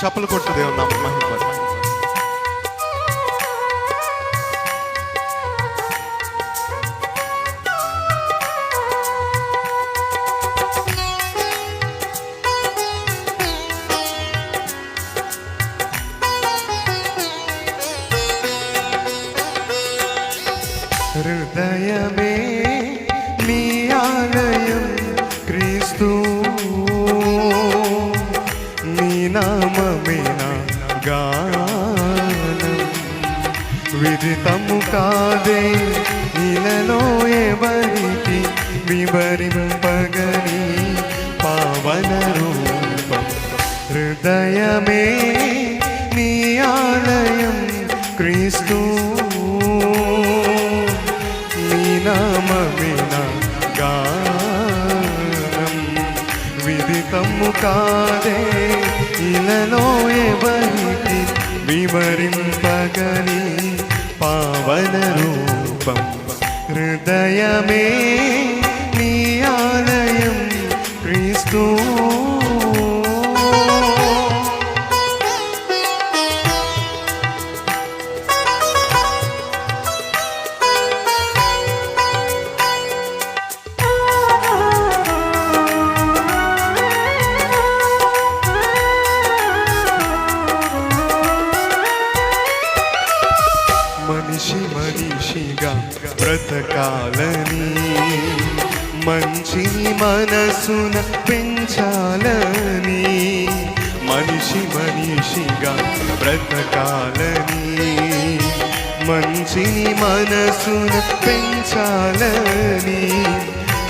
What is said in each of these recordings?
చప్పలు కొట్టు దేవుని నామమున మహిమపరచు. హృదయమే నీ ఆలయం క్రీస్తు, నీ నామమే నా గానం. విదితము కాదే ఇలలో ఎవరికి వివరింపగని పావన రూపం. హృదయమే నీ ఆలయం క్రీస్తు, నామమే నా గానం. విదితము కాదే ఇలలో ఎవరికి వివరింపగని పావన రూపం. హృదయమే నీ ఆలయం క్రీస్తు. మనిషిగా బ్రతకాలని, మంచిని మనసున పెంచాలని. మనిషిగా బ్రతకాలని, మంచిని మనసున పెంచాలని.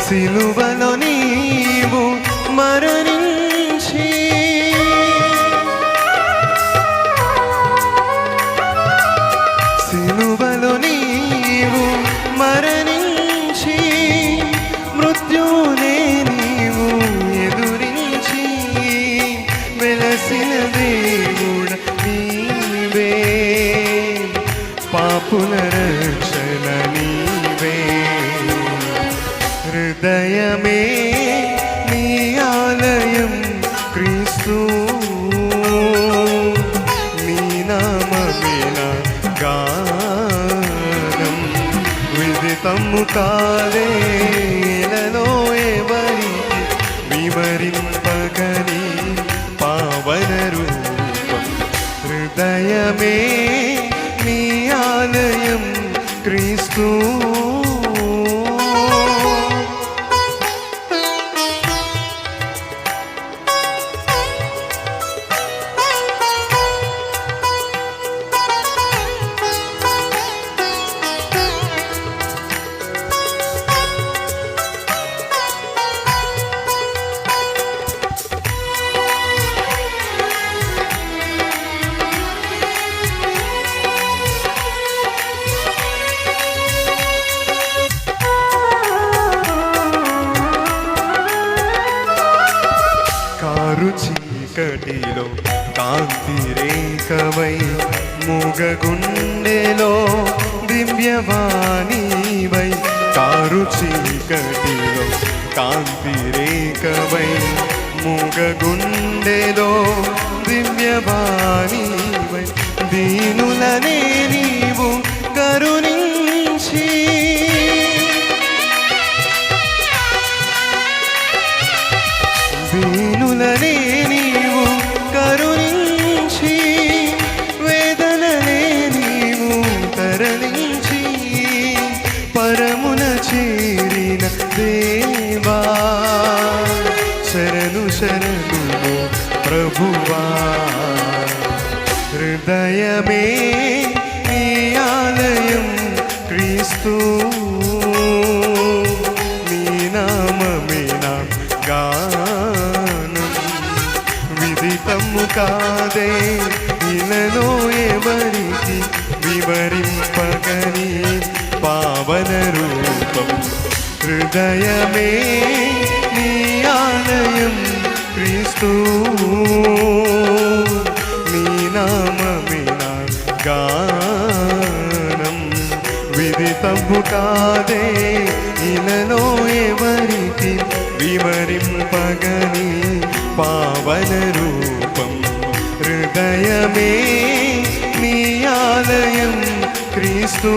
సిలువలో నీవు మరణించి సిలువలో నీవు మరణించి, మృత్యునే నీవు ఎదురించి, వెలసిన దేవుడ నీవే, పాపుల రక్షణ నీవే. హృదయమే నీ ఆలయం క్రీస్తు, నీ నామమే నా గానం. విదితము కాదే ఇలలో ఎవరికి వివరింపగని పావన రూపం. హృదయమే నీ ఆలయం క్రీస్తు. చీకటిలో కాంతి రేఖవై, మూగగుండెలో దివ్యవాణివై. కారు చీకటిలో కాంతి రేఖవై, మూగగుండెలో దివ్యవాణివై. దీనులనే నీవు కరుణించి, దీనులనే నీవు కరుణించి, వేదనలే నీవు తరలించి, పరమున చేరిన దేవా శరణు శరణు ప్రభువా. హృదయమే నీ ఆలయం క్రీస్తు, నీ నామమే నా గానం. విదితము కాదే ఇలలో ఎవరికి వివరింపగని పావన రూపం. హృదయమే నీ ఆలయం క్రీస్తు, నీ నామమే నా గానం. విదితము కాదే ఇలలో ఎవరికి వివరింపగని పావన రూపం. హృదయ హృదయమే నీ ఆలయం క్రీస్తు